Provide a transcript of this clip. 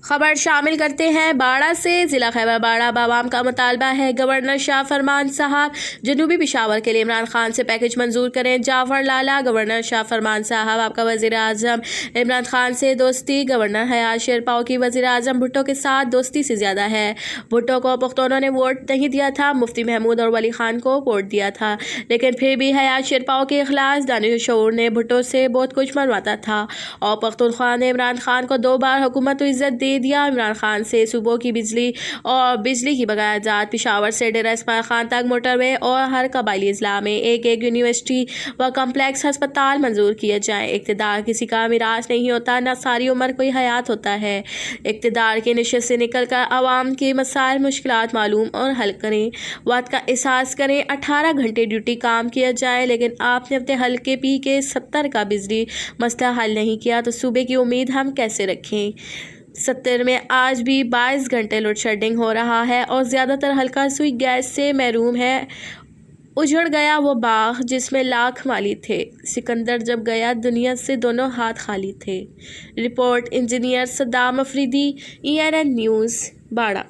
خبر شامل کرتے ہیں باڑہ سے۔ ضلع خیبر باڑہ عوام کا مطالبہ ہے گورنر شاہ فرمان صاحب جنوبی پشاور کے لیے عمران خان سے پیکج منظور کریں۔ جعفر لالا۔ گورنر شاہ فرمان صاحب آپ کا وزیر اعظم عمران خان سے دوستی۔ گورنر حیات شیرپاؤ کی وزیر اعظم بھٹو کے ساتھ دوستی سے زیادہ ہے۔ بھٹو کو پختونوں نے ووٹ نہیں دیا تھا، مفتی محمود اور ولی خان کو ووٹ دیا تھا، لیکن پھر بھی حیات شیرپاؤ کے اخلاص، دانش و شعور نے بھٹو سے بہت کچھ منواتا تھا اور پختونخوا نے عمران خان کو 2 بار حکومت و عزت دے دیا۔ عمران خان سے صوبوں کی بجلی اور بجلی کی بغاوت، پشاور سے ڈیرہ اسماعیل خان تک موٹر وے اور ہر قبائلی اضلاع میں ایک یونیورسٹی و کمپلیکس ہسپتال منظور کیے جائیں۔ اقتدار کسی کا میراث نہیں ہوتا، نہ ساری عمر کوئی حیات ہوتا ہے۔ اقتدار کی نشست سے نکل کر عوام کے مسائل مشکلات معلوم اور حل کریں، وقت کا احساس کریں، 18 گھنٹے ڈیوٹی کام کیا جائے، لیکن آپ نے اپنے حلقے پی کے 70 کا بجلی مسئلہ حل نہیں کیا تو صوبے کی امید ہم کیسے رکھیں؟ 70 میں آج بھی 22 گھنٹے لوڈ شیڈنگ ہو رہا ہے اور زیادہ تر حلقہ سوئی گیس سے محروم ہے۔ اجڑ گیا وہ باغ جس میں لاکھ مالی تھے، سکندر جب گیا دنیا سے دونوں ہاتھ خالی تھے۔ Report engineer Saddam Afridi, ENN news, باڑہ۔